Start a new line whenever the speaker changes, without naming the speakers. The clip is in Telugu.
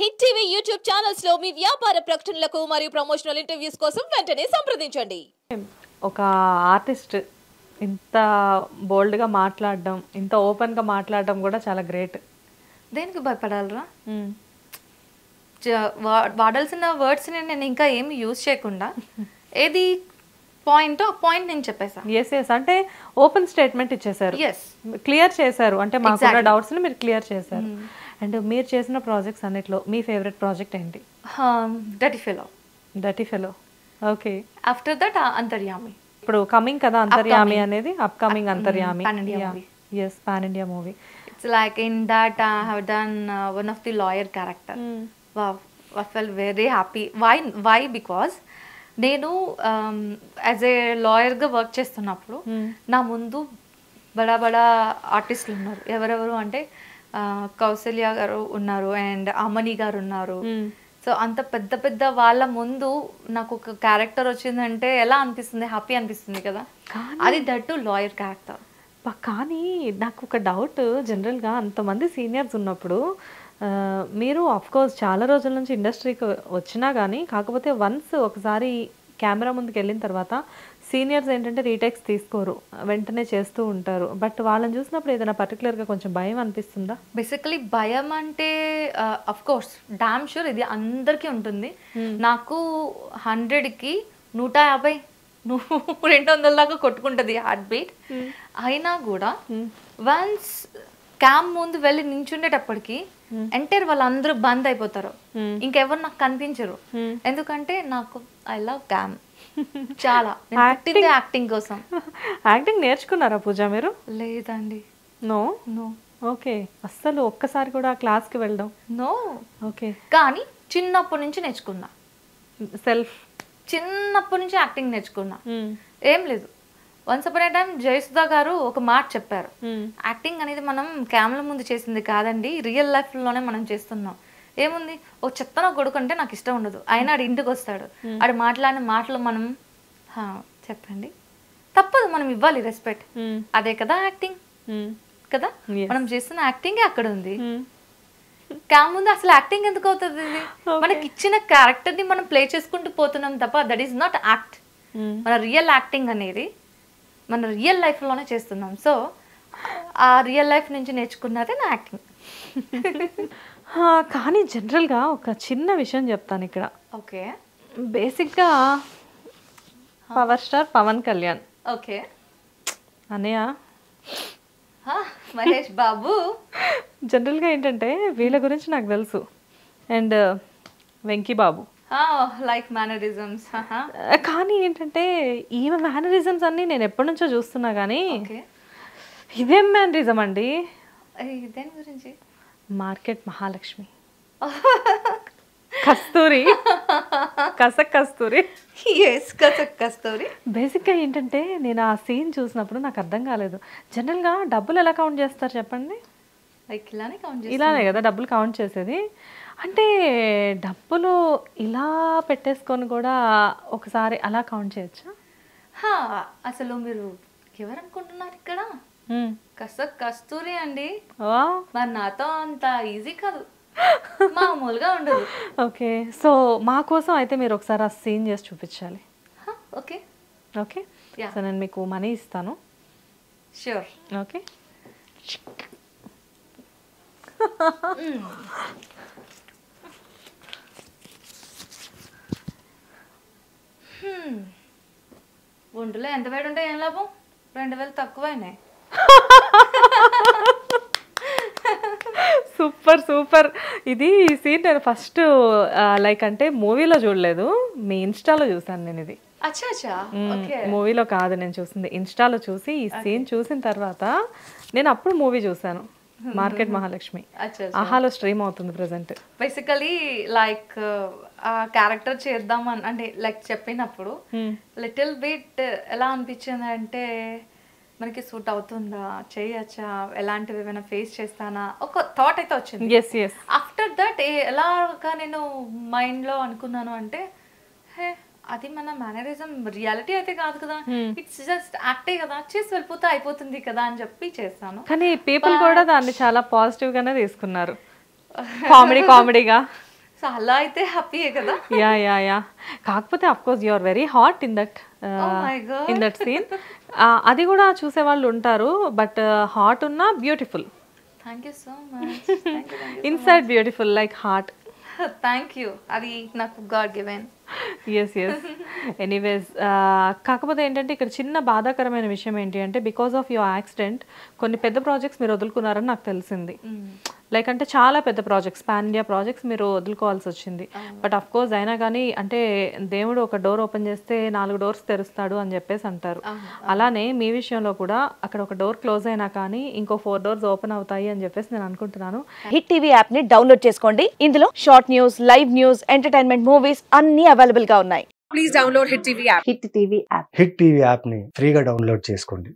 హిట్ టీవీ యూట్యూబ్ ఛానల్స్ లో మీ వ్యాపార ప్రకటనలకు మరియు ప్రమోషనల్ ఇంటర్వ్యూస్ కోసం వెంటనే సంప్రదించండి.
ఒక ఆర్టిస్ట్ ఇంత బోల్డ్ గా మాట్లాడడం, ఇంత ఓపెన్ గా మాట్లాడడం కూడా చాలా గ్రేట్.
దేనికి భయపడాలరా? వాడాల్సిన వర్డ్స్ నేను ఇంకా ఏమి యూజ్ చేయకుండా ఏది పాయింట్ ఆ పాయింట్ నేను చెప్పేసా.
ఎస్ అంటే ఓపెన్ స్టేట్మెంట్ ఇచ్చేసారు, క్లియర్ చేశారు. అంటే మాకున్న డౌట్స్ ని మీరు క్లియర్ చేశారు. అండ్ మీరు చేసిన ప్రాజెక్ట్స్ అన్నిట్లో మీ ఫేవరెట్ ప్రాజెక్ట్ ఏంటి? Dirty fellow. Okay.
After that అంతర్యామి.
ఇప్పుడు కమింగ్ కదా అంతర్యామి అనేది, అప్కమింగ్ అంతర్యామి. Yes, pan India movie.
It's like in that I have done one of the lawyer character. Wow, I felt very happy. Why? Because నేను యాజ్ ఏ లాయర్గా వర్క్ చేస్తున్నప్పుడు నా ముందు బడా బడా ఆర్టిస్టులు ఉన్నారు. ఎవరెవరు అంటే కౌసల్య గారు ఉన్నారు అండ్ అమని గారు ఉన్నారు. సో అంత పెద్ద పెద్ద వాళ్ళ ముందు నాకు ఒక క్యారెక్టర్ వచ్చిందంటే ఎలా అనిపిస్తుంది? హ్యాపీ అనిపిస్తుంది కదా. అది దట్ టు లాయర్ క్యారెక్టర్.
కానీ నాకు ఒక డౌట్, జనరల్గా అంతమంది సీనియర్స్ ఉన్నప్పుడు మీరు కోర్స్ చాలా రోజుల నుంచి ఇండస్ట్రీకి వచ్చినా కానీ, కాకపోతే వన్స్ ఒకసారి కెమెరా ముందుకు వెళ్ళిన తర్వాత సీనియర్స్ ఏంటంటే రీటేక్స్ తీసుకోరు, వెంటనే చేస్తూ ఉంటారు. బట్ వాళ్ళని చూసినప్పుడు ఏదైనా పర్టికులర్గా కొంచెం భయం అనిపిస్తుందా?
బేసికలీ భయం అంటే అఫ్ కోర్స్ డామ్ షూర్ ఇది అందరికీ ఉంటుంది. నాకు 100కి 150 200 దాకా కొట్టుకుంటుంది హార్ట్ బీట్. అయినా కూడా వన్స్ క్యామ్ ముందు వెళ్ళి నించుండేటప్పటికి ఎంటైర్ వాళ్ళందరూ బంద్ అయిపోతారు, ఇంకెవరు నాకు కనిపించరు. ఎందుకంటే నాకు ఐ లవ్ క్యామ్ చాలా. యాక్టింగ్ కోసం.
యాక్టింగ్ నేర్చుకున్నారా పూజ మీరు?
లేదండి.
నో. ఓకే. అస్సలు ఒక్కసారి కూడా క్లాస్కి వెళ్ళడం?
నో.
ఓకే.
కానీ చిన్నప్పటి నుంచి నేర్చుకున్నా. చిన్నప్పటి నుంచి యాక్టింగ్ నేర్చుకున్నా. ఏం లేదు, వన్స్ అపాన్ ఏ టైం జయసుధా గారు ఒక మాట చెప్పారు, యాక్టింగ్ అనేది మనం కెమెరా ముందు చేసింది కాదండి, రియల్ లైఫ్ లోనే మనం చేస్తున్నాం. ఏముంది, ఒక చెత్తన కొడుకు అంటే నాకు ఇష్టం ఉండదు, ఆయన ఆడు ఇంటికి వస్తాడు, ఆడు మాట్లాడిన మాటలు మనం చెప్పండి తప్పదు, మనం ఇవ్వాలి రెస్పెక్ట్. అదే కదా యాక్టింగ్ కదా. మనం చేస్తున్న యాక్టింగే అక్కడ ఉంది. క్యామ్ ముందు అసలు యాక్టింగ్ ఎందుకు అవుతుంది? మనకి ఇచ్చిన క్యారెక్టర్ ని మనం ప్లే చేసుకుంటూ పోతున్నాం తప్ప దట్ ఈస్ నాట్ యాక్ట్. మన రియల్ యాక్టింగ్ అనేది మన రియల్ లైఫ్ లోనే చేస్తున్నాం. సో ఆ రియల్ లైఫ్ నుంచి నేర్చుకున్నదే నా యాక్టింగ్.
కానీ జనరల్గా ఒక చిన్న విషయం చెప్తాను ఇక్కడ.
ఓకే.
బేసిక్గా power star Pawan Kalyan,
okay
అన్నయ్య
మహేష్ బాబు,
జనరల్గా ఏంటంటే వీళ్ళ గురించి నాకు తెలుసు. And Venky Babu,
like mannerisms.
కానీ ఏంటంటే ఈమె మేనరిజమ్స్ అన్ని నేను ఎప్పటి నుంచో చూస్తున్నా, కానీ ఇదేం మేనరిజం అండి?
దేని గురించి?
మార్కెట్ మహాలక్ష్మి, కస్తూరి, కస్తూరి.
కస్తూరి.
బేసిక్గా ఏంటంటే నేను ఆ సీన్ చూసినప్పుడు నాకు అర్థం కాలేదు, జనరల్గా డబ్బులు ఎలా కౌంట్ చేస్తారు చెప్పండి?
లైక్
ఇలానే కదా డబ్బులు కౌంట్ చేసేది. అంటే డబ్బులు ఇలా పెట్టేసుకొని కూడా ఒకసారి అలా కౌంట్ చేయొచ్చా?
అసలు మీరు ఎవరు అనుకుంటున్నారు ఇక్కడ? కస్తూరి అండి. మరి నాతో అంత ఈజీ కాదు, మామూలుగా ఉండదు.
ఓకే. సో మా కోసం అయితే మీరు ఒకసారి ఆ సీన్ చేసి చూపించాలి.
ఓకే.
ఓకే. సో నేను మీకు మనీ ఇస్తాను.
ష్యూర్.
ఓకే.
ఒంటిలో ఎంత వేడి ఉంటే ఏం లాభం? 2000 తక్కువైనాయి.
Super super. ఇది సీన్ నేను ఫస్ట్ లైక్ అంటే మూవీలో చూడలేదు, మీ ఇన్స్టాలో చూసాను నేను. ఇది మూవీలో కాదు నేను చూసింది, ఇన్స్టాలో చూసి ఈ సీన్ చూసిన తర్వాత నేను అప్పుడు మూవీ చూసాను, మార్కెట్ మహాలక్ష్మి. ఆహాలో స్ట్రీమ్ అవుతుంది ప్రెసెంట్.
బేసికలీ లైక్ ఆ క్యారెక్టర్ చేద్దామని అంటే లైక్ చెప్పినప్పుడు లిటిల్ బిట్ ఎలా అనిపించింది అంటే మనకి సూట్ అవుతుందా, చేయొచ్చా, ఎలాంటివి ఏమైనా ఫేస్ చేస్తానా ఒక థాట్ అయితే వచ్చింది. ఆఫ్టర్ దట్ ఎలాగా నేను మైండ్ లో అనుకున్నాను అంటే అది మన మేనరిజం, రియాలిటీ అయితే కాదు కదా, ఇట్స్ జస్ట్ యాక్టే కదా, చేసి వెళ్ళిపోతే అయిపోతుంది కదా అని చెప్పి చేస్తాను.
కానీ పీపుల్ కూడా దాన్ని చాలా పాజిటివ్ గానే తీసుకున్నారు, కామెడీగా.
సో అలా అయితే హ్యాపీయే కదా.
యా కాకపోతే of course you are very hot in that
my God.
In that scene. అది కూడా చూసే వాళ్ళు ఉంటారు, బట్ హాట్ ఉన్నా beautiful,
thank you so much.
Inside beautiful like heart.
Thank you, అది నాకు గాడ్ గివెన్.
ఎస్ ఎనీవేస్, కాకపోతే ఏంటంటే ఇక్కడ చిన్న బాధాకరమైన విషయం ఏంటి అంటే బికాస్ ఆఫ్ యువర్ యాక్సిడెంట్ కొన్ని పెద్ద ప్రాజెక్ట్స్ మీరు వదులుకున్నారని నాకు తెలిసింది. లైక్ అంటే చాలా పెద్ద ప్రాజెక్ట్స్, పాన్ ఇండియా ప్రాజెక్ట్స్ మీరు వదులుకోవాల్సి వచ్చింది. బట్ అఫ్ కోర్స్ అయినా కానీ అంటే దేవుడు ఒక డోర్ ఓపెన్ చేస్తే 4 డోర్స్ తెరుస్తాడు అని చెప్పేసి అంటారు. అలానే మీ విషయంలో కూడా అక్కడ ఒక డోర్ క్లోజ్ అయినా కానీ ఇంకో 4 డోర్స్ ఓపెన్ అవుతాయి అని చెప్పేసి నేను అనుకుంటున్నాను.
హిట్ టీవీ యాప్ ని డౌన్లోడ్ చేసుకోండి. ఇందులో short news, live news, entertainment movies అన్ని అవైలబుల్ గా ఉన్నాయి.
హిట్ టీవీ యాప్ ని ఫ్రీగా డౌన్లోడ్ చేసుకోండి.